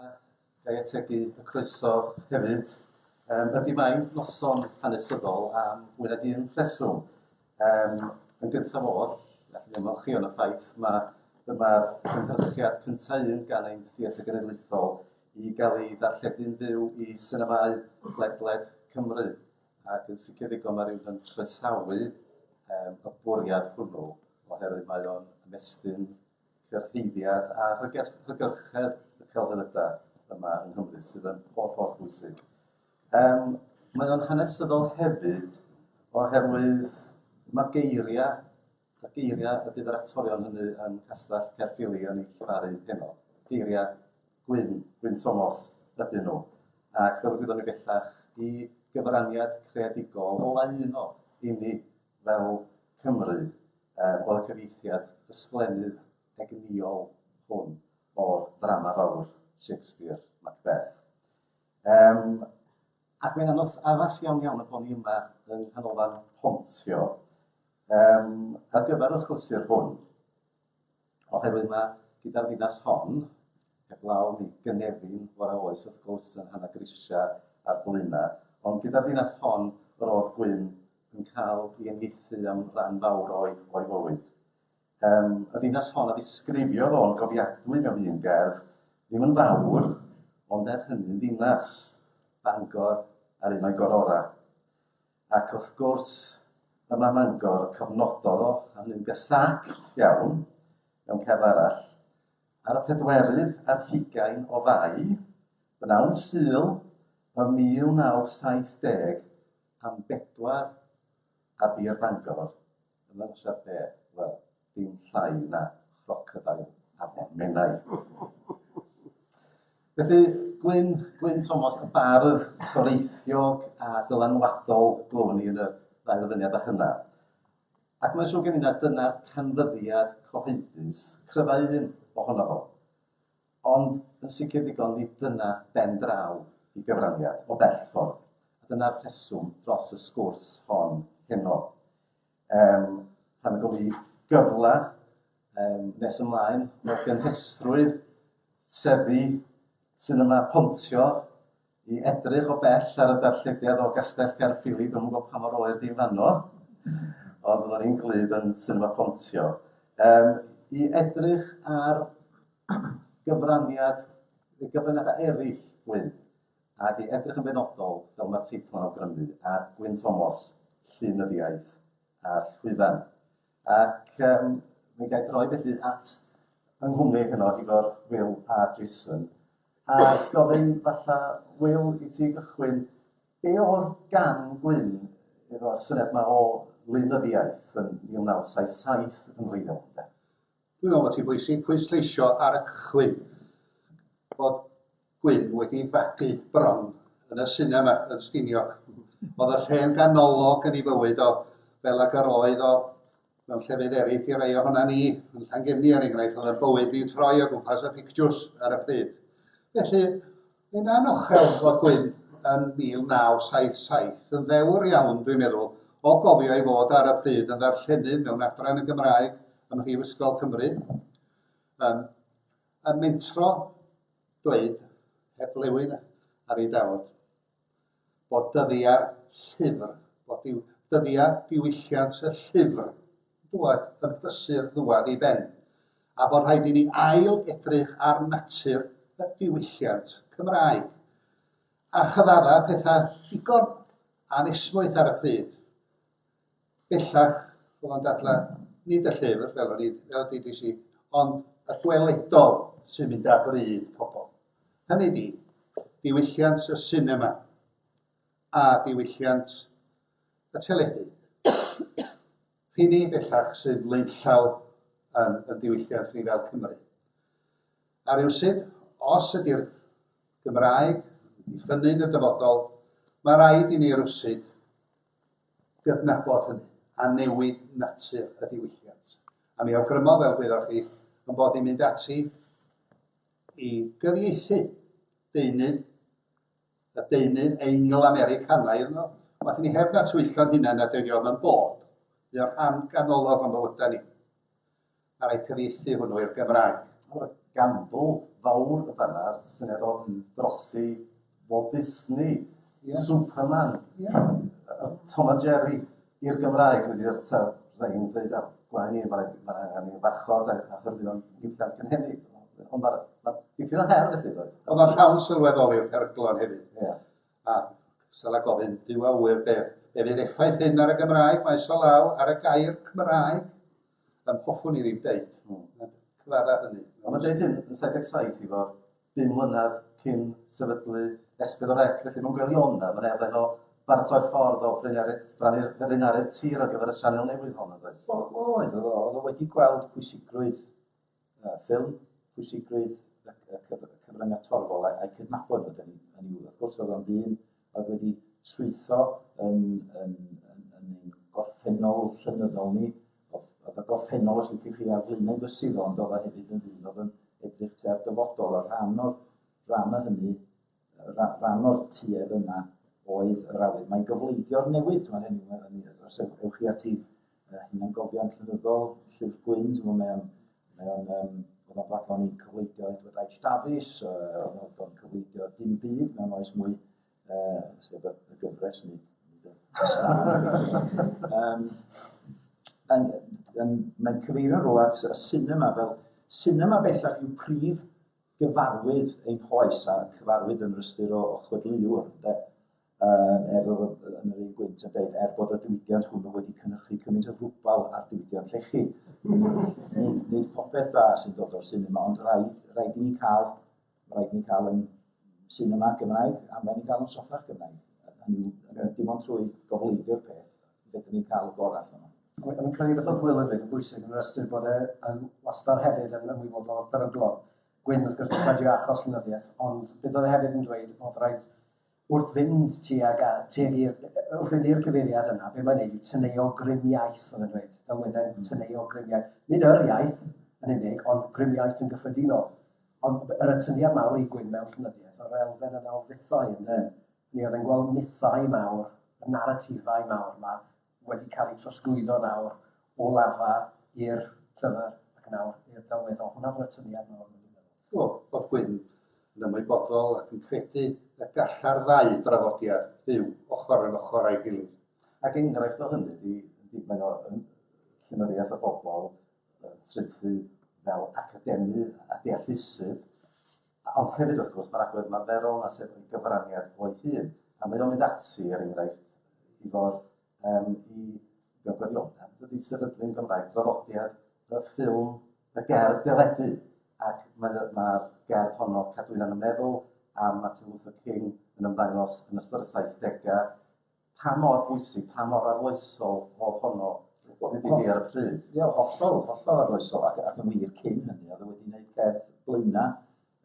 Gai ategu y croeso hefyd. Ydy mae'n noson hanesyddol am mwy nag un rheswm. Yn gyntaf oll, allwn ni ymolchi o'n y ffaith, dyma'r cynhyrchiad cyntaf un gan ein Theatr Genedlaethol i gael ei ddarlledu'n fyw i sinemau ledled Cymru. Ac yn sicr ddigon mae rhywun yn croesawu y bwriad hwnnw, oherwydd mae o'n ymestyn cyrheiddiad a hygyrchedd y celfyddydau yma yng Nghymru sydd yn holl bwysig. Mae o'n hanesyddol hefyd oherwydd mae geiriau y bydd yr actorion hynny yn Castell Caerphilly yn ei llafaru heno. Geiriau Gwyn Thomas ydyn nhw. Ac fel y gwyddo'n ni bellach i gyfraniad creadigol o launo i ni fel Cymru oedd y cyfieithiad ysblennydd egniol hwn o'r ddrama fawr Shakespeare, Macbeth. Ac mae'n addas iawn y bod ni yma yng nghanolfan Pontio ar gyfer y chlysur hwn. Oherwydd mae gyda'r ddinas hon, heblaw mi Gynefin, fora oes wrth gwrs yn Hannah Grisia a'r Blaena, ond gyda'r ddinas hon roedd Gwyn yn cael ei eniaethu am ran fawr o'i fywyd. Y ddinas hon a ddisgrifiodd o'n gofiadwy mewn un gerdd, ddim yn fawr, ond hynny'n ddinas Bangor ar un o'i gorora. Ac wrth gwrs, yma Mangor cyfnododd o, a hynny'n gysagt iawn, mewn cerdd arall, ar y 4 ar 20 o Fai, bynawn Sul, ym 1970, am 4 ar bir Bangor, yma eisiau beth, wel, dim llai na crocodile afon Menai. Felly, Gwyn Thomas, y bardd toreithiog a dylanwadol glywon ni yn y ddau ddyfyniad â hynna. Ac mae'n siŵr gen i na dyna'r canfyddiad cyhoeddus, cryfau un ohono fo. Ond yn sicr ddigon ni dyna ben draw i gyfraniad o bell ffordd. A dyna'r rheswm dros y sgwrs hon heno. Pan gofyn i gyfla nes ymlaen o gynhesrwydd seddi sinema Pontio i edrych o bell ar y darllediad o Gastell Caerphilly, dwi'n gwybod pa mor oer di fanno, ond fyddwn ni'n glyd yn sinema Pontio, i edrych ar gyfraniad eraill Gwyn, ac i edrych yn benodol, fel mae'r teitl yn awgrymu, ar Gwyn Thomas, Llun y Ddiaeth a'r Llwyfan. Ac mi gai droi felly at ynghlwmni heno efo'r Will a Jason, a gofyn falle, Will, i ti gychwyn, be oedd gan Gwyn efo'r syniad yma o Lunyddiaeth yn 1977 yn wreiddiol? Dwi'n meddwl bod ti'n bwysig pwysleisio ar y cychwyn bod Gwyn wedi fagu bron yn y sinema yn Stiniog. Oedd y lle'n ganolog yn ei fywyd o fel ag yr oedd o mewn llefydd eraill i rei ohona ni yn Llangefni er enghraifft, oedd y bywyd ni'n troi o gwmpas y pictws ar y pryd. Felly, mae'n anochel fod Gwyn yn 1977 yn ddewr iawn, dwi'n meddwl, o gofio ei fod ar y pryd yn ddarllenydd mewn adran y Gymraeg ym Mhrifysgol Cymru. Yn mentro dweud, heb lewyn ar ei dawod, bod dyddiau'r llyfr, bod dyddiau diwylliant y llyfr dwad yn brysur ddwad i ben, a bod rhaid i ni ail edrych ar natur y diwylliant Cymraeg. A chyfadda pethau digon anesmwyth ar y pryd. Bellach, oedd o'n dadlau, nid y llyfr, fel dydys i, ond y gweledol sy'n mynd â bryd pobl. Hynny di, diwylliant y sinema a diwylliant y teledu. Rhini bellach sy'n leithaw yn diwylliant ni fel Cymru. A rywsyd, os ydy'r Gymraeg i ffynnu'n y dyfodol, mae rhaid i ni rywsyd gydnabod hynny a newid natur y diwylliant. A mi awgrymo fel gwyddoch chi, yn bod ni'n mynd ati i gyfieithu deunydd, y deunydd Eingl Americanaidd yno. Wath ni heb na twyllo'n hunain a dydio'n yn bod. Mae'n rhan ganolog o'n bywydau ni. A rhaid cyfieithu hwnnw i'r Gymraeg. gamble fawr y fanna, syniad o drosi Walt Disney, Superman, Tom and Jerry i'r Gymraeg wedi rhain dweud gwaen ni, mae'n angen i farchod a chyrfyd o'n niwlliant cynhenid. Ond mae'n dipyn o her felly. Oedd o'n llawn sylweddoli'r perglon hefyd. Ie. A sy'n la gofyn, dyw a wyr be fydd effaith hyn ar y Gymraeg, mae so law ar y gair Cymraeg. Yn hoffwn i ddim deud. Cyfadda hynny. Ond mae'n dweud hyn yn 77 i fod 5 mlynedd cyn sefydlu S4C, felly mewn gwirionedd, mae'n efo o baratoi'r ffordd o brynu'r tir ar gyfer y sianel newydd hon yn dweud. Oedd o wedi gweld pwysigrwydd ffilm, pwysigrwydd cyfraniad torfol a'i cydnabod fod yn i'w. Wrth gwrs oedd o'n ddyn oedd wedi trwytho yn gorffennol llynyddol ni. Oedd y gorffennol os ydych chi ar flaenau fysydd ond oedd o hefyd yn ddyn oedd yn edrych tua'r dyfodol a rhan o'r tuedd yna oedd yr awydd. Mae'n gyfleidio'r newydd, mae'n hynny, os ewch chi ati hunangofiant llenyddol, Llyfr Gwyn, oedd o'n fadlon i cyfleidio Edward H. Davies, oedd o'n cyfleidio dim byd mewn oes mwy, sef y gyfres ni. Mae'n cyfeirio rôl at y cinema fel cinema bellach yw prif gyfarwydd ein hoes a cyfarwydd yn yr ystyr o chwedliwr. Oedd yn yr un gwynt yn dweud, bod y diwydiant hwnnw wedi cynhyrchu cymaint o fwbal ar diwydiant llechi. Nid popeth da sy'n dod o'r cinema, ond rhaid i ni cael yn cinema Gymraeg a rhaid i ni cael yn soffach Gymraeg. Dim ond trwy gofleiddio'r peth, fedrwn ni cael y gorau allan. Mae'n credu beth o Hwyl yn dweud yn bwysig yn yr ystyr bod e'n wastad hefyd yn ymwybodol o'r beryglon. Gwyn wrth gwrs yn cael achos llenyddiaeth, ond beth oedd e hefyd yn dweud oedd rhaid wrth fynd i'r cyfeiriad yna, be mae'n neud i tyneu o grym iaith oedd yn dweud. Delwedden tyneu o grym iaith. Nid yr iaith yn unig, ond grym iaith yn gyffredinol. Ond yr atyniad mawr i Gwyn mewn llenyddiaeth, o'r elfen yna o fythau yna. Ni oedd yn gweld mythau mawr, y narratifau mawr yma, wedi cael eu trosglwyddo nawr o lafa i'r llyfr ac nawr i'r delweddol. Hwna'n atyniad mawr. Oedd Gwyn yn ymwybodol ac yn credu y galla'r ddau drafodiad fyw ochr yn ochr a'i gilydd. Ac enghraifft o hynny mae'n llenyddiaeth o bobl treithi fel academi a deallusydd. Ond hefyd wrth gwrs mae'r agwedd ymarferol na sef yn gyfraniad o'i hun. A mae o'n mynd ati er enghraifft i fod i gwirionedd ydy sefydlu'n Gymraeg draddodiad y ffilm, y gerdd deledu. Ac mae'r gerdd honno Cadwylan yn meddwl am Martin Luther King yn ymddangos yn ystod y 70au. Pa mor bwysig, pa mor arloesol oedd honno wedi ar y pryd? Ie, hollol arloesol ac yn wir cyn hynny. Oedd wedi gwneud gerdd blaena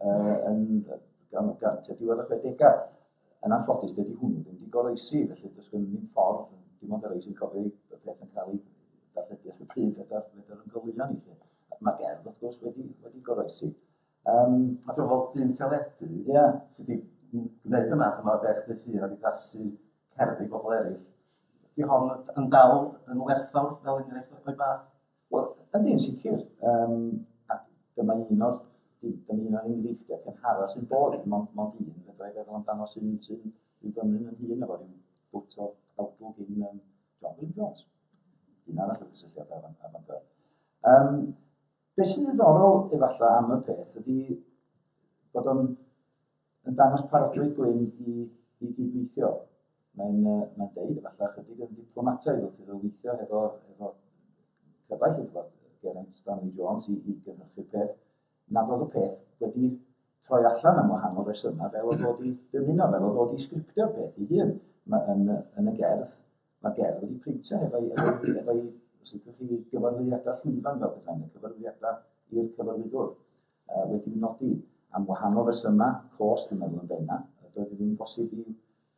gan diwedd y 60au. Yn anffodus, dydy hwnnw ddim wedi goroesi, felly does gen ddim ffordd, dim ond yr ei sy'n cofio y peth yn cael ei darlledu ar y pryd feda'r yn golion i. Mae gerdd, wrth gwrs, wedi goroesi. A dwi'n fel dyn teledu, sydd wedi gwneud y math yma o beth dy hun a wedi dasu cerddi bobl eraill. Di hon yn dal yn werthfawr fel enghraifft o'i bath? Wel, yn dyn sicr. Dyma un o'r enghreifftiau cynhara sy'n bod, mond un, fedra i feddwl amdano sy'n rhyw gymryd yn hun efo rhyw bwt o awdl gyn John Wyn Jones. Un arall o gysylltiad efo Dyr. Be sy'n ddiddorol efallai am y peth ydy bod o'n dangos parodrwydd Gwyn i gydweithio. Mae'n deud efallai chydig yn diplomataidd wrth iddo weithio efo cyfaill efo Geraint Stanley Jones i gynhyrchu'r peth. Nad oedd y peth wedi troi allan am wahanol resymau fel oedd wedi dymuno, fel oedd wedi sgriptio'r peth i hun. Yn y gerdd, mae'r gerdd wedi printio efo'i sy'n gallu gyfarwyddiadau llwyfan fel bethau, neu cyfarwyddiadau i'r cyfarwyddwr wedi nodi am wahanol resymau, cost yn meddwl yn benna. Doedd ddim bosib i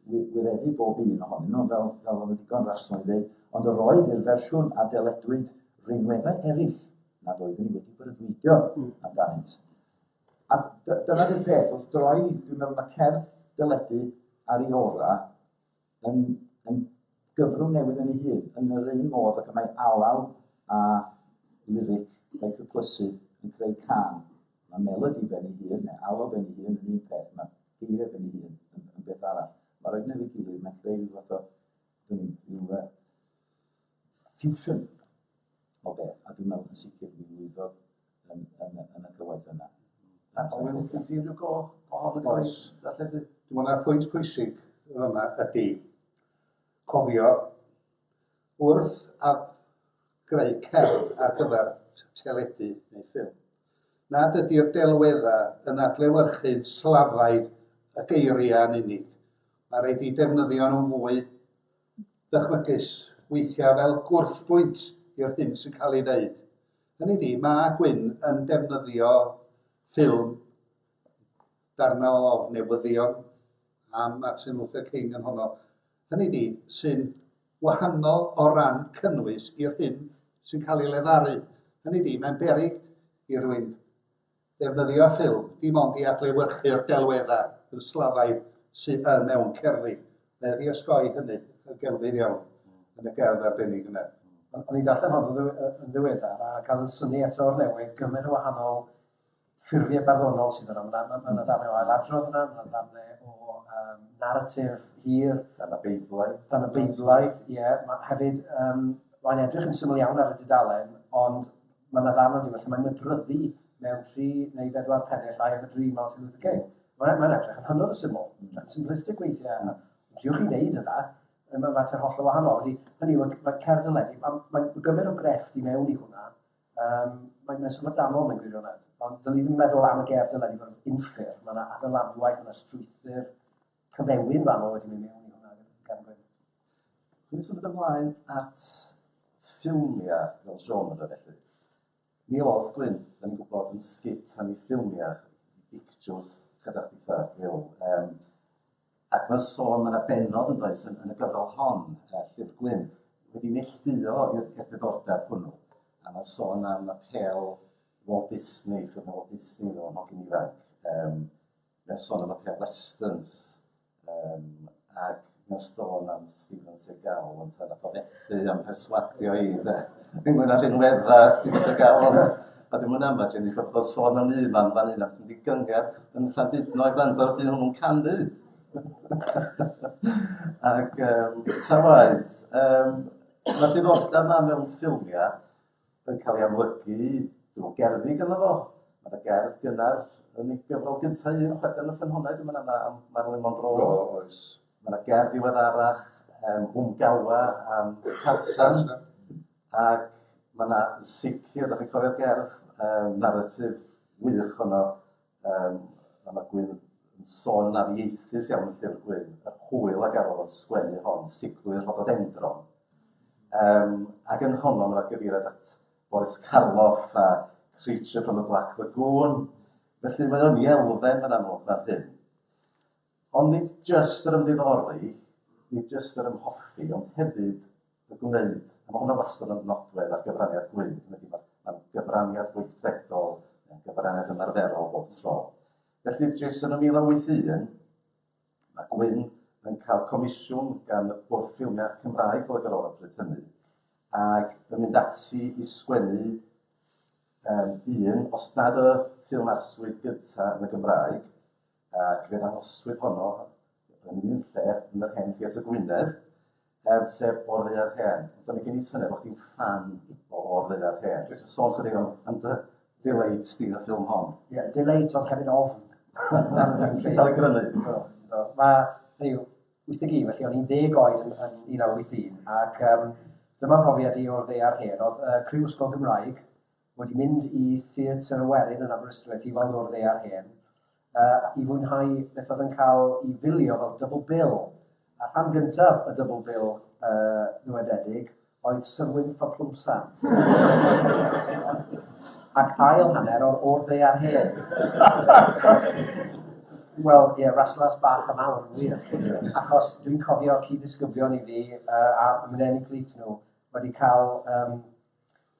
wireddu bob un ohonyn nhw, fel oedd yn digon rasno i ddweud, ond yr oedd i'r fersiwn a deledwyd ringweddau eraill nad oeddwn ni wedi breuddwydio amdanynt. A dyna'r un peth, wrth droi, dwi'n meddwl mae cerdd deledu ar ei ora yn gyfrwng newydd yn ei hun, yn yr un modd ac y mae alaw a lyric a'i cyplysu yn creu can o beth. A dwi'n meddwl yn sicr mi lwyddodd yn y cywaith yna. Ond wyt gen ti rhyw goch ohono Oes. darlledu? Dwi'n meddwl pwynt pwysig yma ydy cofio wrth a greu cerdd ar gyfer teledu neu ffilm. Nad ydy'r delweddau yn adlewyrchu'n slafaidd y geiriau yn unig. Mae rhaid i defnyddio nhw'n fwy dychmygus, weithiau fel gwrthbwynt i'r hyn sy'n cael ei ddeud. Hynny ydy, mae Gwyn yn defnyddio ffilm darna o newyddion am Martin Luther King yn honno. Hynny ydy, sy'n wahanol o ran cynnwys i'r hyn sy'n cael ei lefaru. Hynny ydy, mae'n beryg i rywun defnyddio ffilm, dim ond i adlewyrchu'r delweddau yn slafaidd sydd yn mewn cerddi. Neu i osgoi hynny yn gelfydd iawn yn y gerdd arbennig yna. O'n i darllen hon yn ddiweddar a cael yn syni eto o'r newydd gymaint o wahanol ffurfiau barddonol sydd yna. Mae'n darnau o ailadrodd yna, mae'n darnau o narratif hir. Dan y Beiblaidd. Dan y Beiblaidd, ie. Hefyd, mae'n edrych yn syml iawn ar y dudalen, ond mae'n darn o diwedd lle mae'n nydryddu mewn 3 neu 4 pennell I Have a Dream Martin Luther King. Mae'n edrych yn hynod o syml, yn simplistic weithiau. Diwch i wneud yna, mae'n fater holl o wahanol. Hynny yw, mae cerdd y ledi, mae'n gymaint o grefft i mewn i hwnna. Mae'n symud danol mewn gwirionedd. Ond dyn ni ddim meddwl am y gerdd y ledi fel unffur. Mae yna adeladwaith, mae yna strwythyr cyfewin fanol wedi mynd mewn i hwnna. Dwi'n symud ymlaen at ffilmiau fel genre felly. Mi oedd Gwyn, da ni'n gwybod, yn sgit am ei ffilmiau, pictures, chydig eitha rhyw. Ac mae'n sôn, mae'n benod yn does yn y gyfrol hon, Llyfr Gwyn, wedi neilltuo i'r diddordeb hwnnw. A mae'n sôn am apel Walt Disney, ffilm Walt Disney o'n hogyn ifanc. Mae'n sôn am apel westerns. Ac mae'n sôn am Steven Seagal, ond nath o fethu am perswadio i, ynglyn â'r unwedda Steven Seagal. A dwi'n mwyn am Jenny, bod o'n sôn am un man fan hyn, ac dwi'n di gyngerdd yn Llandudno i gwrando ar dyn nhw'n canu. Ac ta waith, mae diddordeb yma mewn ffilmiau yn cael ei amlygu drwy gerddi gyda fo. Mae'r gerdd gynnar yn ei gyfrol gyntaf un o chwedl y ffynhonnau, dwi'n mynd am Marilyn Monroe. Oes. Mae'na gerdd diweddarach, Wmgawa am Tarzan. Ac mae'na sicr, da chi'n cofio'r gerdd, narratif wych hwnnw, mae Gwyn yn sôn am ieithus iawn yn Llyfr Gwyn, yr hwyl ag ar ôl yn sgwennu hon, Siglwyr Rhododendron. Ac yn honno mae'na gyfeiriad at Boris Karloff a Creature from the Black Lagoon. Felly mae o'n i elfen yn amlwg fan hyn. Ond nid just yr ymddiddori, nid just yr ymhoffi, ond hefyd y gwneud. A mae hwnna wastad yn nodwedd ar gyfraniad Gwyn. Mae'n gyfraniad gweithredol, gyfraniad ymarferol bob tro. Felly, jyst yn y 1981, mae Gwyn yn cael comisiwn gan y Bwrdd Ffilmiau Cymraeg fel y gyrol o bryd hynny, ac yn mynd ati i sgwennu un, os nad y ffilm arswyd gyntaf yn y Gymraeg, ac fe'n angoswyd honno yn un lle yn yr hen Theatr Gwynedd, sef O'r Ddaear Hen. Ond mi gen i syniad bod chi'n fan o O'r Ddaear Hen. Jyst sôn chydig am dy deleid di y ffilm hon. Ie, deleid o'n hefyd ofn. Ti'n cael ei grynu? Mae, wythig i, felly o'n i'n 10 oed yn 1981, ac dyma profiad i O'r Ddaear Hen. Oedd criw ysgol Gymraeg wedi mynd i Theatr y Werin yn Aberystwyth i weld O'r Ddaear Hen, i fwynhau beth oedd yn cael ei filio fel double bill. A rhan gyntaf y double bill ddwededig oedd Sir Wynfor Plwmsan. Ac ail hanner o'r Ddaear Hen. Wel, ie, raslas bach am awr yn wir. Achos dwi'n cofio cyd-disgyblion i fi a mynenu glith nhw wedi cael,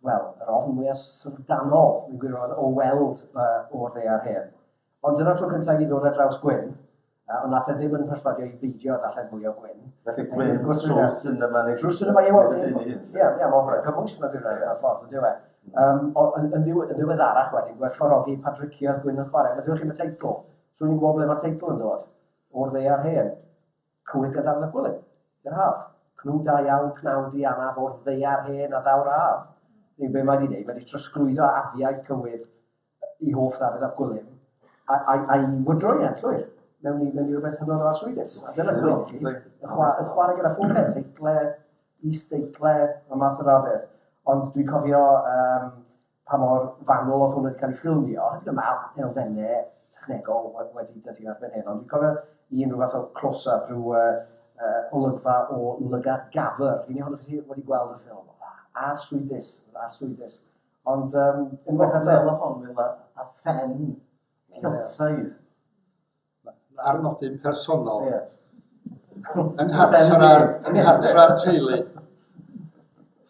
wel, yr ofn mwyaf danol, yn gwirionedd, o weld O'r Ddaear Hen. Ond dyna tro cyntaf i ddod ar draws Gwyn, ond nath e ddim yn perswadio i beidio allan mwy o Gwyn. Felly Gwyn trwy cinema neu... Trwy cinema i weld. Ie, mae hwnna'n gymwys mewn gwirionedd ar ffordd, yn diwedd. Yn ddiweddarach wedyn, gwerthfawrogi Padriciodd Gwyn yn chwarae. Mae chi'n y teitl. So ni'n gwybod ble mae'r teitl yn dod. O'r Ddaear Hen. Cywir gyda'r Gwilym. I'r haf. Cnw da iawn, cnawn di anaf o'r Ddaear Hen a ddawr a haf. neu be mae wedi gwneud, mae wedi trosglwyddo afiaeth cywydd i hoff Dafydd ap Gwilym, a'i wydroiad llwyr, mewn i rhywbeth hynod o arswydus. A dyna dwi'n chi, yn chwarae gyda ffwrdd, teitle, is-teitle, y math yna o beth. Ond dwi'n cofio pa mor fanwl oedd hwn wedi cael ei ffilmio, dyma elfennau technegol wedi dyddio ar ben hyn, ond dwi'n cofio un rhywbeth o close-up, rhyw olygfa o lygad gafr. Un ohonoch chi wedi gweld y ffilm. Arswydus. Ond unwaith Mae'n fel hon fel a ffen Celtaidd. Ar nodyn personol, Ie. yng nghartra'r teulu,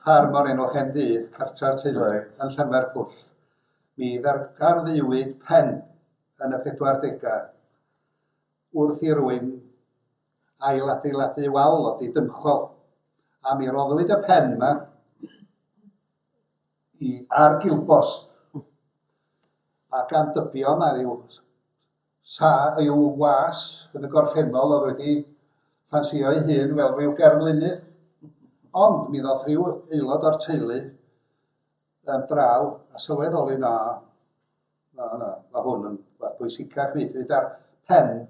ffarm o'r enw Hendy, cartra'r teulu, Reit. yn Llanfairpwll, mi ddarganfuwyd pen yn y 40au wrth i rywun ailadeiladu wal oedd i dymchwel. A mi roddwyd y pen yma ar gilbost. A gan dybio yma ryw was yn y gorffennol oedd wedi ffansio ei hun fel rhyw gerflunydd. Ond mi ddoth rhyw aelod o'r teulu yn draw a sylweddoli na hwn yn bwysicach fydd ar pen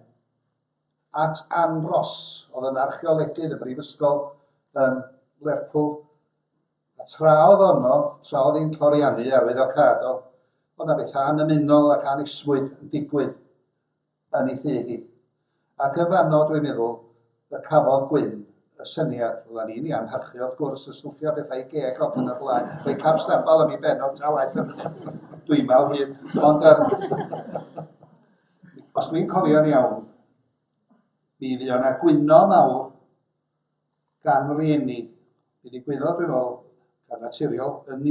at Ann Ross, oedd yn archeolegydd y Brifysgol Lerpwl. A tra oedd hi'n cloriannu arwyddocad, oedd na beth anymunol ac anismwydd yn digwydd yn ei thŷ hi. Ac yn fanno, dwi'n meddwl, y cafodd Gwyn y syniad, oedden ni'n ei anhyrchu wrth gwrs, y stwffio bethau i geg o yn y blaen. Rhoi cap stabal am ei ben o ta waith dwi'n mal hyn. Ond os dwi'n cofio'n iawn, mi fydd yna gwyno mawr gan rieni. Mi ddigwyddodd, dwi'n meddwl, gan naturiol, yn y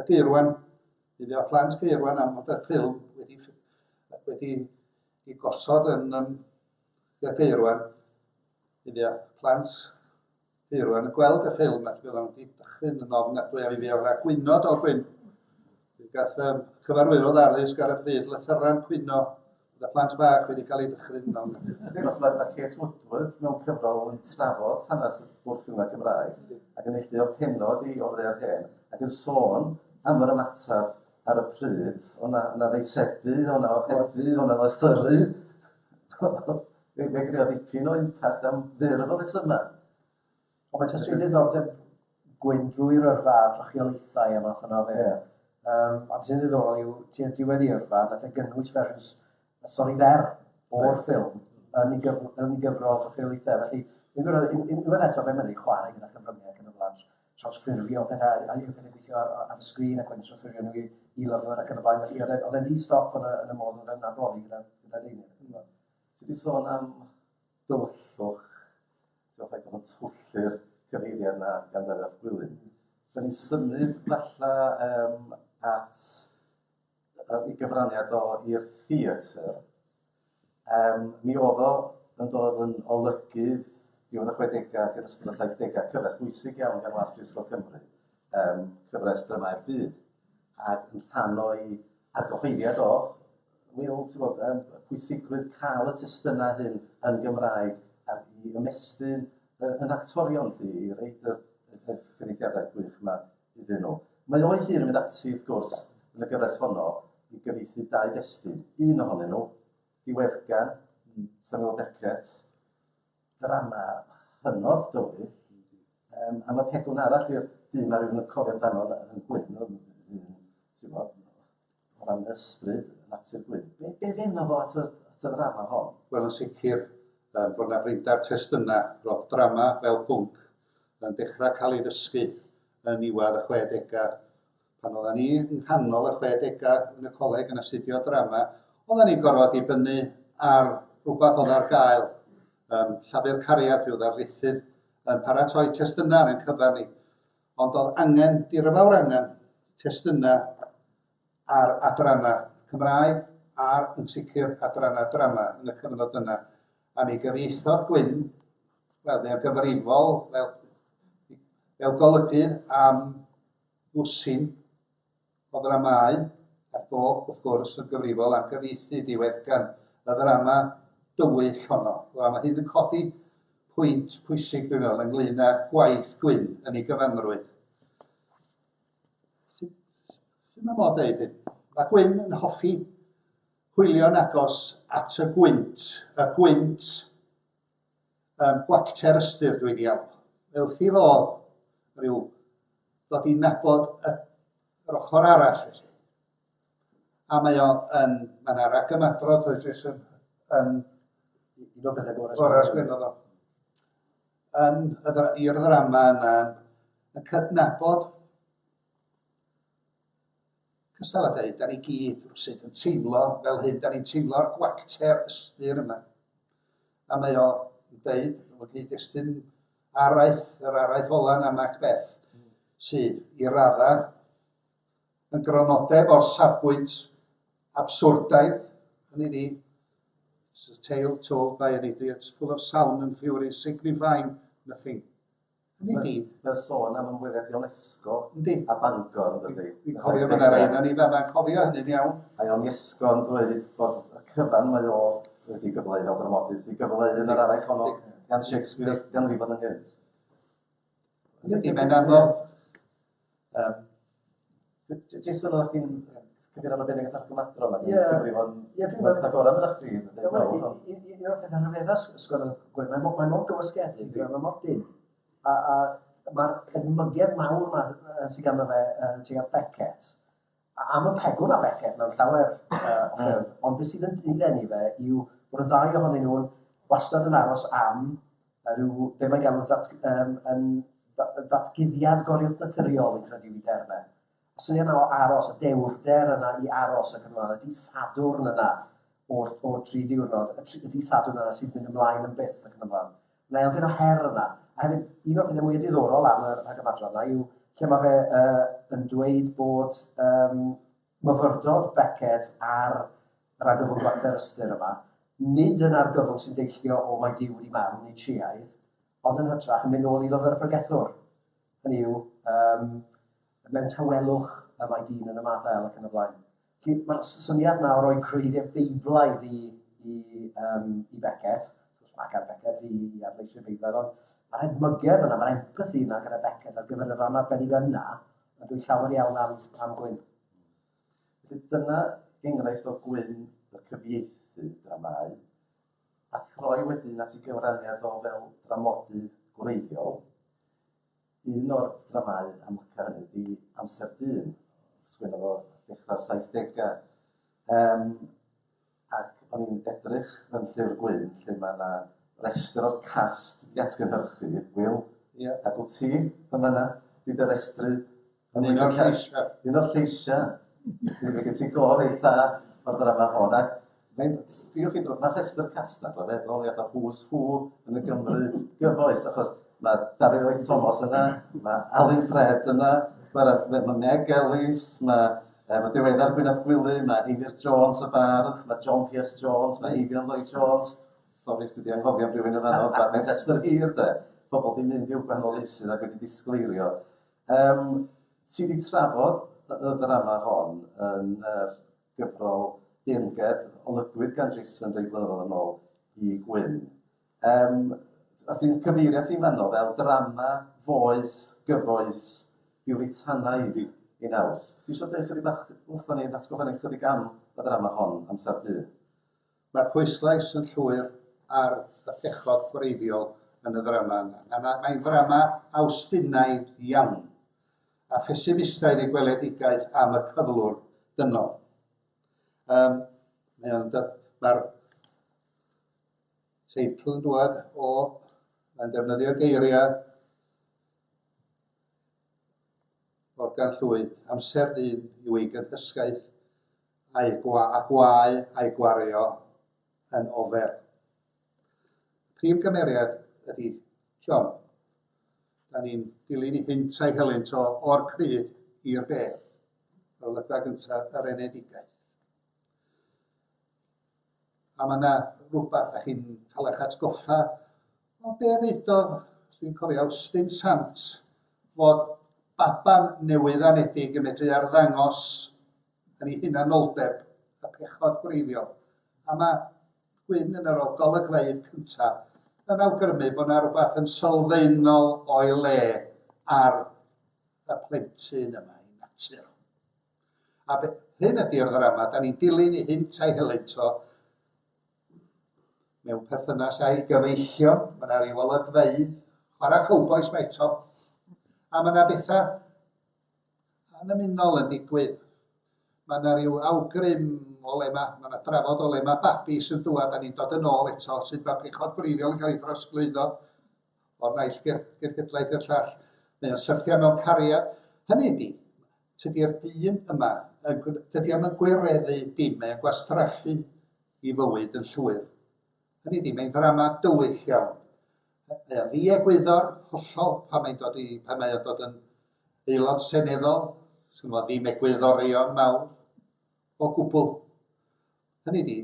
Gaerwan. Mi fydd o plant Gaerwan am fod y ffilm wedi ei gosod yn y Gaerwan. Mi fydd o plant Gaerwan yn gweld y ffilm ac bydd o'n wedi dychryn yn ofnadwy a mi fydd o'na gwynod o'r Gwyn. Gath cyfarwyddwr addysg ar y bryd lythyran cwyno. Y plant bach wedi cael ei dychryn o'n. Dim os mae Kate Woodward mewn cyfrol yn trafod hanes wrthwynfa Cymraeg ac yn eillio penod i o'r hen ac yn sôn am yr ymateb ar y pryd, o'na ddeisebu, o'na ohebu, o'na ddythyru. Fe greu ddipyn o impact am ddyrf o resymau. Ond mae'n jyst rhaid ddiddordeb Gwyn drwy'r yrfa a trochiolaethau am math yna o beth. A beth sy'n ddiddorol yw, ti'n diwedd i yrfa, nath e gynnwys fersiwn y stori fer o'r ffilm yn ei gyfrol trochiolaethau. Felly, unwaith eto fe mynd i chwarae gyda chyfryngau ac yn y blaen, trawsffurfio pethau, a yw pethau gweithio ar y sgrin ac wedyn trawsffurfio nhw i lyfr ac yn y blaen. Felly, oedd e'n di-stop yn y modd oedd e'n arbrofi gyda deunydd. Ti wedi sôn am dywyllwch, diolch ac o'n twllur cyfeiriad yna gan Dafydd ap Gwilym. So ni'n symud falle at ei gyfraniad o i'r theatr. Mi oedd o yn dod yn olygydd diwedd y 60au ac yn ystod y 70au, cyfres bwysig iawn gan Was Prifysgol Cymru, cyfres Dramau'r Byd, ac yn rhan o'i argyhoeddiad o, pwysigrwydd cael y testunau hyn yn Gymraeg ac i ymestyn yn actorion i reid y cyfeithiadau gwych yma iddyn nhw. Mae o'i hun yn mynd ati, wrth gwrs, yn y gyfres honno, i gyfieithu 2 destun. Un ohonyn nhw, Diweddgan, Samuel Beckett, drama hynod dywyll, a mae pegwn arall i'r dyn a rhywun yn cofio amdano yn Gwyn, o ran ysbryd, natur Gwyn. Be fennodd o at y drama hon? Wel, yn sicr, bod yna brindar testunau roedd drama fel pwnc yn dechrau cael ei ddysgu yn niwedd y 60au. Pan oedden ni yn nghanol y 60au yn y coleg yn astudio drama, oedden ni'n gorfod dibynnu ar rhywbeth oedd ar gael. Llafur cariad rhyw ddarlithydd yn paratoi testunau yn cyfan ni. Ond oedd angen, dirfawr angen, testunau ar adrana Cymraeg a'r yn sicr adrana drama yn y cyfnod yna. A mi gyfieithodd Gwyn, wel, neu'r gyfrifol, fel golygydd am Bwsin o ddramau, ac o, wrth gwrs, yn gyfrifol am gyfieithu Diweddgan y ddrama dywyll honno. Wel, mae hyn yn codi pwynt pwysig, dwi'n meddwl, ynglyn â gwaith Gwyn yn ei gyfanrwydd. Sut mae modd dweud hyn? Mae Gwyn yn hoffi hwylio'n agos at y gwynt gwacter ystyr dwi'n iawn. Fel wrthi fodd rhyw ddod i nabod yr ochr arall felly. A mae yna ragymadrodd oes Jason yn Un o'r pethau gorau sgwennodd o. I'r ddrama yna yn cydnabod cystal a dweud, da ni gyd rwsyd yn teimlo fel hyn, da ni'n teimlo'r gwacter ystyr yma. A mae o'n dweud, mae'n cyd-destun yr araith ola na Macbeth, sydd i radda yn gronodeb o'r safbwynt abswrdaidd, hynny ni, it's a tale told by an idiot, full of sound and fury, signifying nothing. Hynny ni. Fel sôn am ymweliad UNESCO Yndi. a Bangor, ynddi. Dwi'n cofio fan ar ein, a ni fa'n cofio hynny'n iawn. A UNESCO yn dweud bod y cyfan mae o wedi gyfleu fel dramodydd, wedi gyfleu yn yr araith honno gan Shakespeare gan rifod yn gynt. Ydy, mae'n anodd. Jason, oeddech chi'n cyfeirio am y benig at argymadron ac yn Ie. gyfrifon Ie, dwi'n meddwl- agorad ydych chi? Un o'r pethau rhyfeddus sgwrs Gwyn, mae mor gywysgedig, mae mor dyn. A mae'r edmygiad mawr yma sy'n ganddo fe, sy'n ganddo Beckett, a am y pegwn a Beckett mewn llawer o ffilm, ond beth sydd yn dynnu fe yw bod y ddau ohonyn nhw'n wastad yn aros am rhyw, be mae'n galw ddatguddiad goriwth naturiol yn credu i dermau. Y syniad yna o aros, y dewrder yna i aros ac yn ymlaen, y dydd-sadwrn yna o'r 3 diwrnod, y dydd-sadwrn yna sy'n mynd ymlaen yn byth ac yn ymlaen. Mae elfen o her yna. A hefyd, un o'r pethau mwy diddorol am yr argymadron yna yw lle mae fe yn dweud bod myfyrdod Beckett ar yr argyfwng gwacter ystyr yma, nid yn argyfwng sy'n deillio o mae Duw wedi marw neu triaidd, ond yn hytrach yn mynd nôl i lyfr y pregethwr. Hynny yw, mewn tawelwch y mae dyn yn y madael ac yn y blaen. Mae'r syniad yna o roi creiddiau beiblaidd i Beckett, mae gan Beckett i adleisio beiblaidd, ond mae'r edmygiad yna, mae'r empathy yna gyda Beckett ar gyfer y rhan arbennig yna, a dwi'n llawer iawn am Gwyn. Felly dyna enghraifft o Gwyn y cyfieithu dramau, a throi wedyn at ei gyfraniad o fel dramodydd gwreiddiol. Un o'r dramau amlyca hynny ydi Amser Dyn, sgwennodd o ddechrau'r 70au. Ac o'n i'n edrych yn Llyfr Gwyn, lle mae yna restr o'r cast i atgynhyrchu, Will, ac wyt ti yn yna, di dy restru. Un o'r lleisia. Un o'r lleisia. Dwi'n gen ti gor reit dda o'r drama hon. Ac mae'r restr cast na, feddwl i atho who's who yn y Gymru gyfoes, achos mae David Lewis Thomas yna, mae Alun Fred yna, mae Meg Ellis, mae diweddar Gwyneth Gwily, mae Eilir Jones y bardd, mae John P.S. Jones, mae Eifion Lloyd Jones. Sori, os wedi anghofio am rhywun yn anodd, mae'n rhestr hir de. Pobl di mynd i'w gwahanol eisydd ac wedi disgleirio. Ti wedi trafod y drama hon yn gyfrol Dirnged, olygwyd gan Jason rhai blynyddoedd yn ôl i Gwyn. A ti'n cyfeirio ti'n fanno fel drama, foes, gyfoes, biwritanaidd i naws. Ti eisiau dweud chydig bach wrthon ni'n atgoffa ni'n chydig am y drama hon, Amser Dyn? Mae'r pwyslais yn llwyr ar y pechod gwreiddiol yn y ddrama yna. Mae'n ddrama awstinaidd iawn a phesimistaidd ei gweledigaeth am y cyflwr dynol. Mae'r teitl yn dod mae'n defnyddio geiriau Morgan Llwyd, Amser Dyn yw ei gynhysgaeth a gwae a'i gwario yn ofer. Prif gymeriad ydy John. Da ni'n dilyn i hynt a'i helynt o'r cryd i'r bedd. O'r lyga gyntaf yr enedigaeth. A mae yna rhywbeth a chi'n cael eich atgoffa o be ddeudodd, os dwi'n cofio, Austin Sant, fod baban newydd anedig yn medru arddangos yn ei hunanoldeb y pechod gwreiddiol. A mae Gwyn yn yr golygfeydd cyntaf yn awgrymu bod yna rhywbeth yn sylfaenol o'i le ar y plentyn yma i natur. A hyn ydy'r ddrama, da ni'n dilyn i hynt a'i helynt o mewn perthynas a'i gyfeillion, mae yna ryw olygfeydd, chwarae cowbois mae eto, a mae yna bethau anymunol yn digwydd. Mae yna ryw awgrym o le mae yna drafod o le mae babis yn dŵad, a ni'n dod yn ôl eto, sydd mae pechod gwreiddiol yn cael ei drosglwyddo o'r naill gyrgydlaeth i'r llall. Mae o'n syrthio mewn cariad. Hynny ydi, tydi'r dyn yma, dydi am yn gwireddu dim, mae'n gwastraffu i fywyd yn llwyr. Hynny ydi, mae'n ddrama dywyll iawn. Mae o'n ddi-egwyddor hollol pan mae o'n dod yn aelod seneddol, sy'n fod ddim egwyddorion mawr o gwbl. Hynny ydi,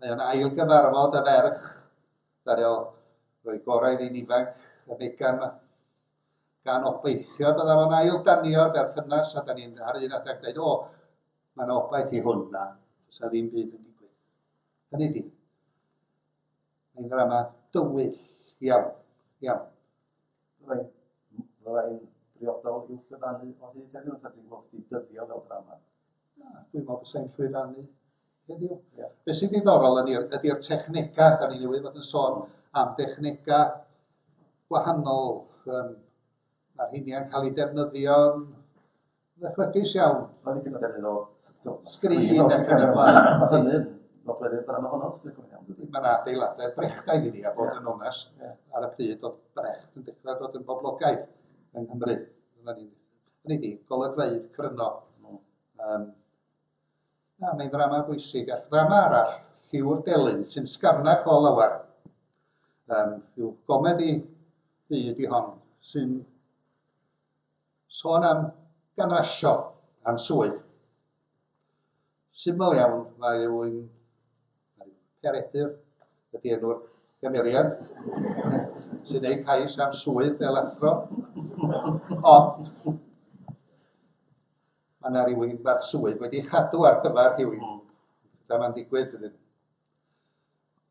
mae o'n ail gyfarfod y ferch, ddario roi gorau i'n ifanc y Megan yma. Gan obeithio bydda fo'n ail danio'r berthynas, a da ni'n ar un adeg dweud, o, mae'n obaith i hwnna, sa ddim byd yn digwydd. Hynny ydi, mae'n drama dywyll iawn, iawn. Fyddai'n briodol i'w llyfannu o hyd heddiw, ta ti'n gweld chdi dyddio fel drama? Dwi'n meddwl bod sy'n llwyfannu heddiw. Be sy'n ddiddorol ydy'r technegau, da ni newydd fod yn sôn am technegau gwahanol. Mae'r hynny'n cael ei defnyddio'n ddechrydus iawn. Mae'n dipyn o defnydd o Sgrin ac yn y blaen. Mae hynny'n nodweddi'r drama honno, os dwi'n gwneud. Mae yna adeiladau brechtaid i ni, a bod yn onest, ar y pryd oedd brecht yn dechrau dod yn boblogaidd yng Nghymru. Hynny di, golygfeydd cryno. Mae'n ddrama bwysig. A ddrama arall, Lliw'r Delyn, sy'n sgarnach o lawar. Yw gomedi byd i hon, sy'n sôn am ganasio, am swydd. Syml iawn, mae rhywun Peredur, ydy enw'r gymeriad, sy'n ei cais am swydd fel athro. Ond, mae yna rhywun mae'r swydd wedi chadw ar gyfer rhywun. Dyma mae'n digwydd ydyn.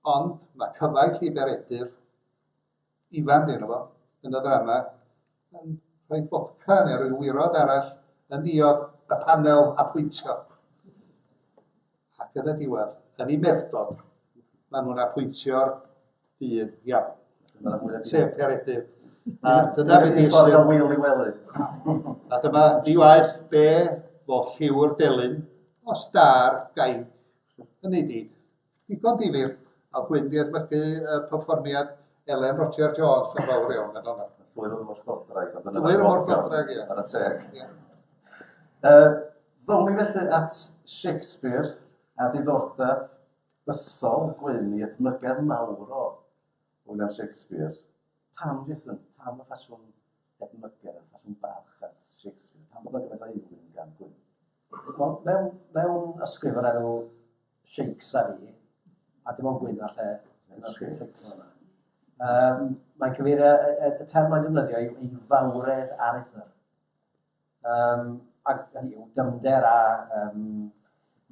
Ond, mae cyfaill i Peredur, ifan dyn nhw, yn y ddrama, yn rhoi bodca neu rhyw wirod arall yn diod y panel a pwyntio. Ac yn y diwedd, yn ei meddwl, maen nhw'n apwyntio'r dyn iawn. Sef Peredur. A dyna beth a dyma ddiwaeth be fo Lliw'r Delyn o star gain. Hynny di, digon difyr a gwyn di edmygu perfformiad Ellen Roger Jones yn fawr iawn yn hwnna. Dwy'r o'r morffodraig. Dwy'r morffodraig, ie. Ar y teg. Ddown ni felly at Shakespeare a diddordeb ysol gwyn i edmygedd mawr o William Shakespeare. Pam, Jason, pam y ffasiwn edmygedd, y ffasiwn barch at Shakespeare? Pam bod yn gyfaith a unrhyw gan gwyn? Mewn ysgrif o'r enw Shakes a fi, a dim ond gwyn a lle yn architects yna. Mae'n cyfeirio, y term mae'n defnyddio yw ei fawredd Arthur. Ac hynny yw dymder a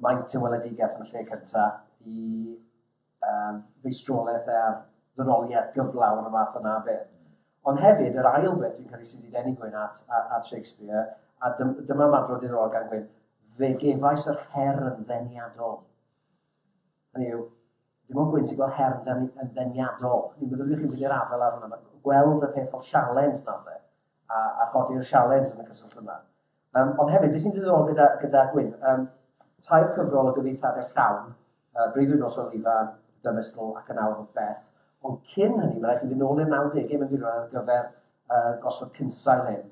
maint y weledigaeth yn y lle cyntaf i feistrolaeth a'r ddynoliaeth gyflawn y math yna beth. Ond hefyd, yr ail beth dwi'n cael ei sydd i denu gwyn at Shakespeare, a dyma madro diddorol gan gwyn, fe gefais yr her yn ddeniadol. Hynny yw, dim ond gwyn sy'n gweld her yn ddeniadol. Ni'n meddwl chi'n wedi'r afel ar hwnna, gweld y peth o sialens na fe, a chodi'r sialens yn y cyswllt yna. Ond hefyd, beth sy'n diddorol gyda gwyn, tair cyfrol o gyfeithadau llawn, Breuddwyd Nos Olifa, Dymysgol ac yn awr o beth. Ond cyn hynny, mae'n rhaid i fi nôl i'r 90au mewn gwirionedd ar gyfer gosod cynsail hyn.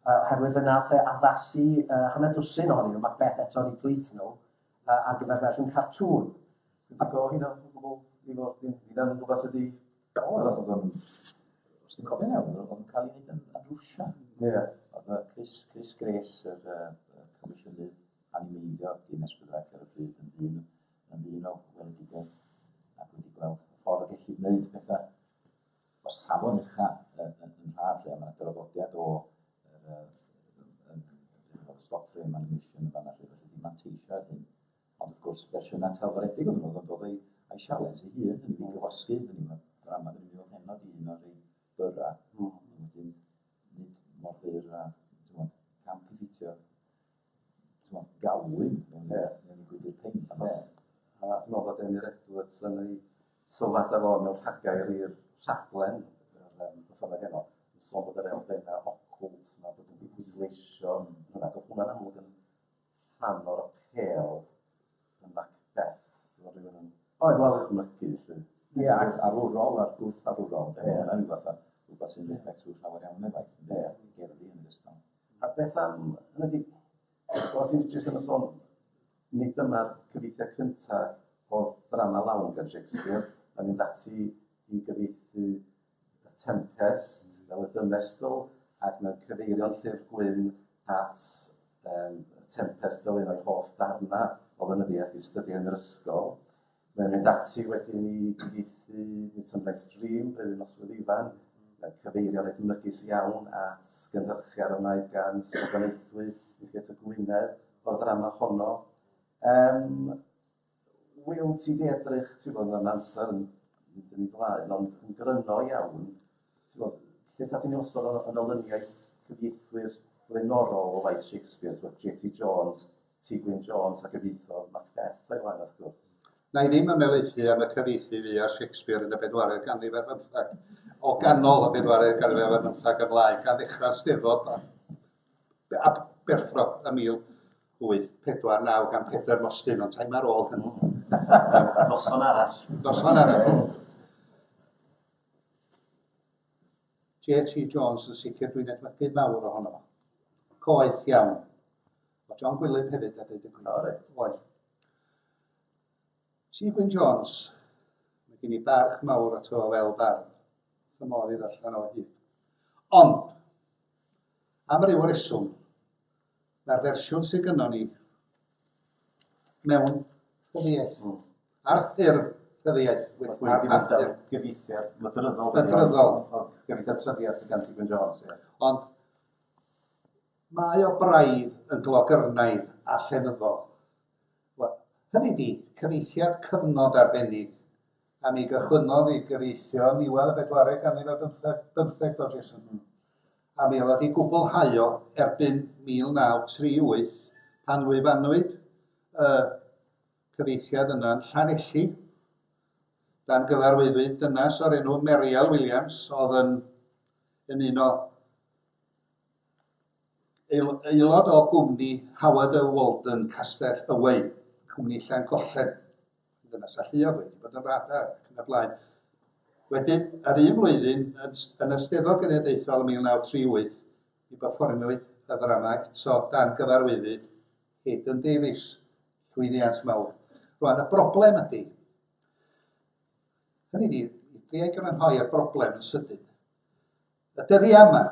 Oherwydd fe nath addasu hanner dwsin ohonyn nhw, Macbeth eto yn eu plith nhw, ar gyfer fersiwn cartŵn. Ac o hynna, hynna'n rhywbeth sydd wedi... Os ti'n cofio'n iawn, oedd yn cael ei wneud yn Rwsia. Oedd Chris Grace, yr comisiynydd animeiddio Guinness Book ar y pryd yn ddyn o weledigaeth ac wedi gweld y ffordd o gallu gwneud pethau o safon ucha yn rhad lle. Mae'n drafodiad o stop frame animation yn fanna lle felly di manteisio ar hyn. Ond wrth gwrs fersiynau telfredig oedd nhw'n dod o'i sialens ei hun yn ei gywasgu. Dyna drama yn mynd o heno di un o'r ei byrra. Wedyn nid mor fyr a camp i ffitio galwyn mewn i gwydr peint. A dwi'n meddwl bod Emyr Edwards yn ei sylwadau fo mewn rhagair i'r rhaglen, bythefnos heno, yn sôn bod yr elfennau occult yma, bod yn bwysleisio hwnna. Oedd hwnna'n amlwg yn rhan o'r apel yn Macbeth, sydd oedd rhywun yn ymlygu. Ie, arwrol, a'r gwrth arwrol, yna rhywbeth sy'n rhywbeth sy'n llawer iawn efo'i gerddi yn yr ystod. A beth am, ydy, wel ti'n jyst yn y sôn, nid dyma'r cyfeithiau cyntaf o drama lawn gan Shakespeare, yn mynd ati i gyfieithu y Tempest, fel y Dymestl, ac mae'n cyfeirio'n llyfr gwyn at y Tempest fel un o'i hoff darna o ddefnyddiaeth i stydio yn yr ysgol. Mae'n mynd ati wedyn i gyfieithu Midsummer's Dream, Breuddwyd Noswyl Ifan, mae'n cyfeirio'n edmygus iawn at gynhyrchiad yma gan sylwadaethwy i Theatr Gwynedd o'r drama honno. Wil ti di edrych, ti'n bod, yn amser yn mynd yn ei blaen, ond yn gryno iawn, ti'n bod, lle sa ti'n osod yn olyniaeth cyfieithwyr flaenorol o waith Shakespeare, J.T. Jones, T. Gwyn Jones a gyfieithodd Macbeth o'i lan, wrth gwrs. Na i ddim yn melaethu am y cyfieithu fi ar Shakespeare yn y 4eg ganrif ar 15. O ganol y 4eg ganrif ar 15 ymlaen, gan ddechrau'r Steddfod a berffro y 1849 gan Pedair Mostyn, ond taim ar ôl hynny. Noson arall. Noson arall. J.T. Jones yn sicr dwi'n edmygu mawr ohono fo. Coeth iawn. O John Gwilym hefyd a dweud y gwir. Oed. T. Gwyn Jones, mae gen i barch mawr ato fel barn. Y modd i ddarllen o hyd. Ond, am ryw reswm, mae'r fersiwn sydd gynnon ni mewn rhyddiaeth. Ar ffurf rhyddiaeth. Ar gyfeithiad mydryddol. Gyfeithiad tryddiad sydd gan T. Gwyn Jones. Ond, mae o braidd yn glogyrnaidd a llenyddol. Hynny di, cyfeithiad cyfnod arbennig, a mi gychwynnodd i gyfeithio niwedd y 4eg ganrif ar 15 o Jason. A mi oedd i gwblhau o erbyn 1938 pan lwyfanwyd cyfeithiad yna'n Llanelli, dan gyfarwyddwyd dynas o'r enw Meriel Williams, oedd yn un o aelod o gwmni Howard y Walden Castell Away, cwmni Llangolled. Dyna salluodd wedi bod yn rhad ac yn y blaen. Wedyn, yr un flwyddyn, yn y Steddfod Genedlaethol 1938, i berfformiwyd y ddrama eto dan gyfarwyddyd Haydn Davies, llwyddiant mawr. Rwan, y broblem ydy, hynny di, i driau grynhoi y broblem yn sydyn. Y dyddiau yma,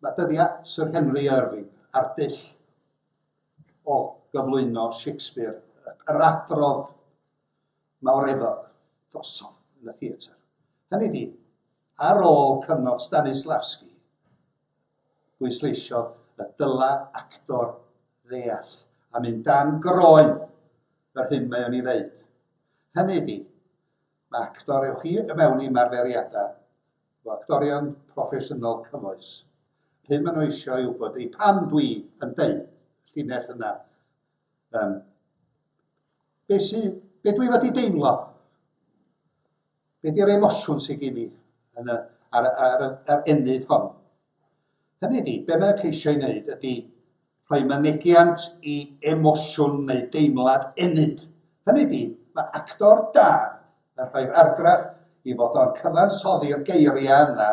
mae dyddiau Sir Henry Irving ar dull o gyflwyno Shakespeare, yr adrodd mawreddog drosodd yn y theatr. Hynny di, ar ôl cyfnod Stanislavski, bwysleisio y dyla actor ddeall a mynd dan groen yr hyn mae o'n ei ddeud. Hynny di, mae actor, ewch chi mewn i marferiadau, o actorion proffesiynol cyfoes. Hyn maen nhw eisiau i'w bod ei pan dwi yn deud, llinell yna, be dwi wedi deimlo, be di'r emosiwn sy'n gen i ar enyd hon. Hynny di, be mae'n ceisio i wneud ydy rhoi mynegiant i emosiwn neu deimlad enyd. Hynny di, mae actor da yn rhoi'r argraff i fod o'n cyfansoddi'r geiriau yna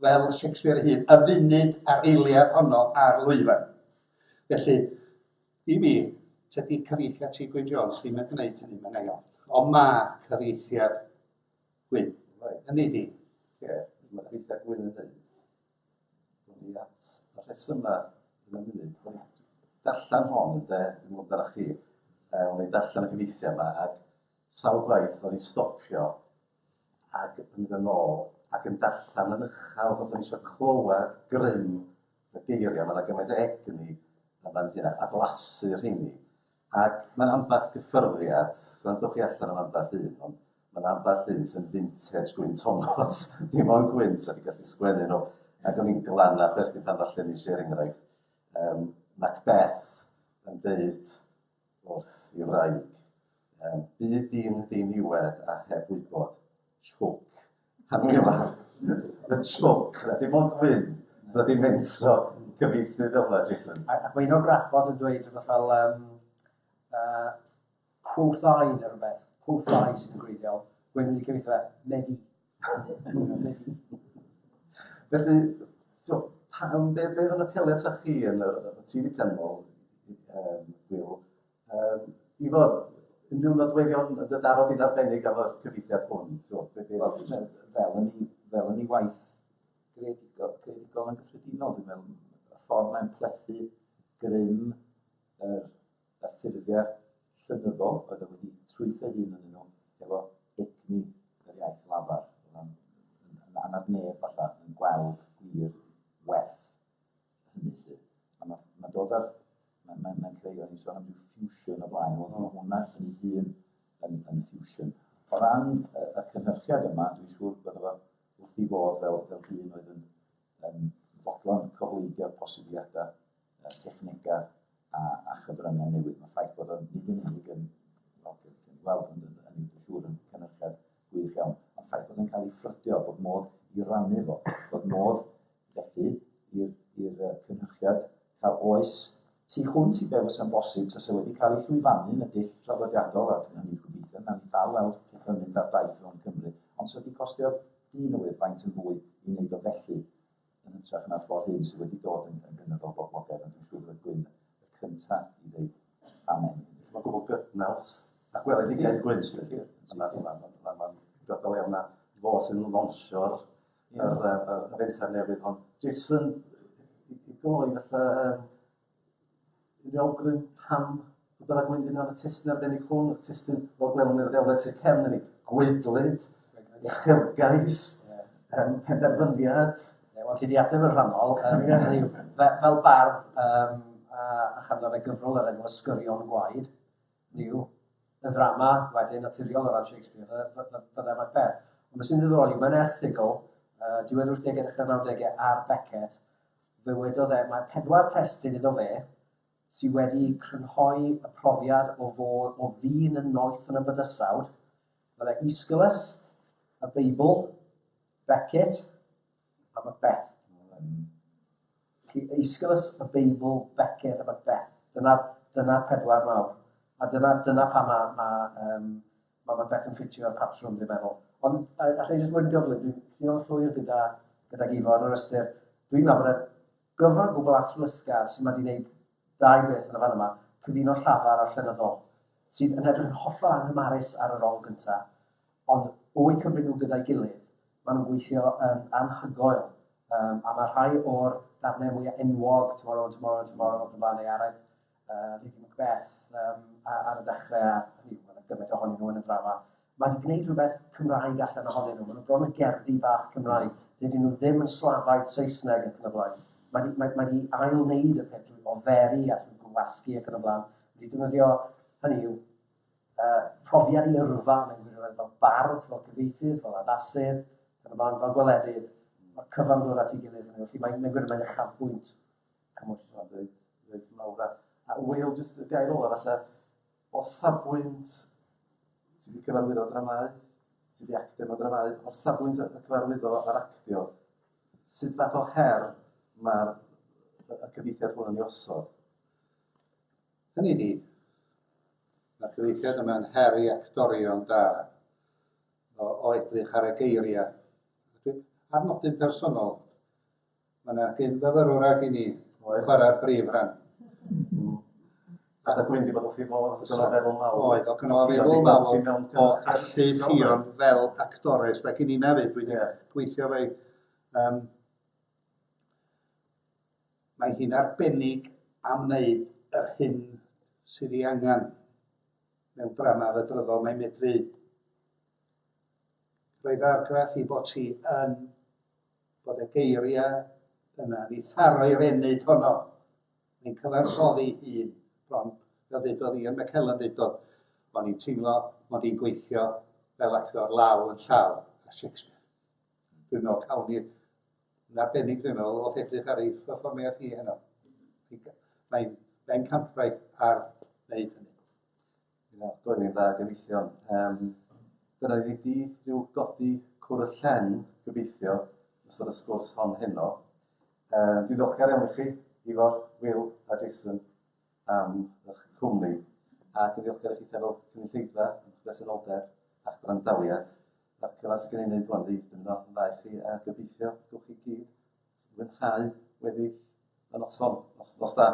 fel Shakespeare hyn, y funud a'r eiliad honno ar lwyfan. Felly, i mi, tydi cyfeithiad T. Gwyn Jones ddim yn gwneud hynny, mae'n iawn. Ond mae cyfeithiad Gwyn. Hynny di. Mae cyfeithiad Gwyn yn dweud. Ni at y rhesymau yn y munud. Darllen hon, dwi'n gwybod ar chi, o'n i'n darllen y cyfeithiad yma, ac sawl gwaith o'n i'n stopio ac yn mynd yn ôl, ac yn darllen yn uchel, os o'n i eisiau clywed grym y geiriau, mae'n gymaint o egni, a mae'n hynna, a blasu rheini. Ac mae'n ambell gyffyrddiad, gwrandwch chi allan am ambell un, ond mae'n ambell un sy'n vintage Gwyn Thomas, dim ond Gwyn sy'n gallu sgwennu nhw, ac o'n i'n glan a chwerthin pan ddarllen i eisiau'r enghraifft. Macbeth, yn dweud wrth i wraig, byd di'n ddiniwed a heb wybod, chwc. A mi war, y chwc, na dim ond gwyn, na dim menso cyfieithu fel yna, Jason. Ac mae un o'r graffod yn dweud rhywbeth fel quoth I neu rhywbeth, quoth I sy'n gwreiddiol, gwyn wedi cyfieithu fe, mefi. Mefi. Felly, beth yn apelio ta chi yn y tîd i canol, Wil, i fod unrhyw nodweddion y darod i'n arbennig am y cyfeithiad hwn? Fel yn ei waith greadigol yn gyffredinol, dwi'n meddwl, y ffordd mae'n plethu grym y ffurfiau llenyddol, oedd e wedi trwytho hun yn nhw, efo egni yr iaith lafar. Yn anad neb falle yn gweld gwir werth hynny sydd. Mae'n dod ar, mae'n creu, o'n i'n sôn am ryw fusion o blaen, mae hwnna yn ei hun yn fusion. O ran y cynhyrchiad yma, dwi'n siŵr bod efo wrth i fod fel dyn oedd yn fodlon cyhoeddio'r posibiliadau, technegau a chyfryngau newydd. Mae'r ffaith bod o'n nid yn unig yn weld yn siŵr yn cynhyrchiad gwych iawn. Mae'r ffaith bod yn cael ei ffrydio, bod modd i rannu fo, bod modd felly i'r cynhyrchiad cael oes tu hwnt i be fysa'n bosib, tase wedi cael ei llwyfannu yn y dull traddodiadol, a dyna ni'n gobeithio, na ni dal weld pethau'n mynd ar daith rhwng Cymru, ond sydd wedi costio dyn o faint yn fwy i wneud o felly yn hytrach na'r ffordd hyn sydd wedi dod yn gynyddol boblogaidd, ond dwi'n siŵr bod Gwyn y cyntaf i ddeud amen. Mae'n gwybod gydnaws a gweledigaeth Gwyn, mae'n gydol iawn na fo sy'n launsio'r fentau newydd, ond Jason, i gloi fatha, unrhyw awgrym pam byddai Gwyn yn am y testyn arbennig hwn, y testyn fel gwelwn ni'r delwedd sy'n cefn yn ei gweidlyd, uchelgais, penderfyniad. Wel, ti di ateb yn rhannol, fel bardd a chamdod ei gyfrol yr enw Ysgyrion Gwaed, niw, y ddrama wedyn naturiol o ran Shakespeare, byddai Macbeth. Ond sy'n ddiddorol yw, mae'n erthigol, diwedd 80au dechrau'r 90au ar Beckett, fe wedodd e, mae 4 testyn iddo fe, sydd wedi crynhoi y profiad o ddyn yn noeth yn y bydysawd, fydde Aeschylus, y Beibl, Beckett, a Macbeth. Aeschylus, y Beibl, Beckett a Macbeth. Dyna'r 4 mawr. A dyna pa mae Macbeth yn ffitio ar patrwm, dwi'n meddwl. Ond, allai jyst mwyn gyflym, dwi'n llwyr gyda Gifo yn yr ystyr. Dwi'n meddwl bod e gyfer gwbl athlythgar sydd wedi gwneud 2 beth yn y fan yma, cyfuno llafar a'r llenyddol, sydd yn edrych yn hollol anghymarus ar y rôl gyntaf, ond o'i cymryd nhw gyda'i gilydd, maen nhw'n gweithio yn anhygoel. A mae rhai o'r darnau mwyaf enwog, Tomorrow, neu araith Lady Macbeth ar y dechrau, mae'n gymaint ohonyn nhw yn y drama. Mae wedi gwneud rhywbeth Cymraeg allan ohonyn nhw. Maen nhw bron yn gerddi bach Cymraeg. Dydyn nhw ddim yn slafaid Saesneg ac yn y blaen. Mae wedi ail-wneud y peth drwy oferi a drwy gwasgu ac yn y blaen. Mae wedi defnyddio, hynny yw, profiad i yrfa mewn gwirionedd fel bardd, fel cyfieithydd, fel addasydd, yn y blaen, fel gweledydd. Mae'r cyfan dod at ei gilydd. Felly mae'n gwirionedd yn uchafbwynt cymwysio. A Will, jyst y gair ola, falle, o safbwynt ti wedi cyfarwyddo dramau, ti wedi actio mewn dramau, o'r safbwynt y cyfarwyddo ar actio, sut fath o her mae'r cyfeithiad hwn yn ei osod? Hynny ni, mae'r cyfeithiad yma'n her i actorion da o edrych ar y geiriau. Ar nodyn personol, mae yna gyn-fyfyrwr ag i ni chwarae'r brif rhan. Os y Gwyn di bod wrth i fod, oedd o'n feddwl mawr. Oedd, oedd o'n feddwl mawr o allu ffio'n fel actores. Mae gen i na fyd, dwi'n gweithio fe. Mae hi'n arbennig am wneud yr hyn sydd ei angen mewn drama fydryddol. Mae'n medru roedd argraff i bod ti yn bod y geiriau yna, ni tharo i'r enyd honno. Mae'n cyfansoddi un. Bron, fel ddedodd Ian McKellen ddedodd, o'n i'n teimlo mod i'n gweithio fel actor law yn llaw a Shakespeare. Dwi'n meddwl cawn ni'n arbennig dwi'n meddwl o edrych ar ei pherfformiad hi heno. Mae'n bencampwriaeth ar wneud hynny. Gweddi'n dda gyfeillion. Dyna ni wedi rhyw godi cwr y llen gobeithio ystod y sgwrs hon heno. Dwi'n ddiolchgar iawn i chi, Ifor, Will a Jason, am eich cwmni. A dwi'n ddiolchgar i chi fel cynulleidfa, am eich bresenoldeb a'ch gwrandawiad. A'r cyfan sy'n gwneud wneud rwan, dwi'n dda i chi a gobeithio gwych chi gyd mwynhau weddill y noson. Nos da.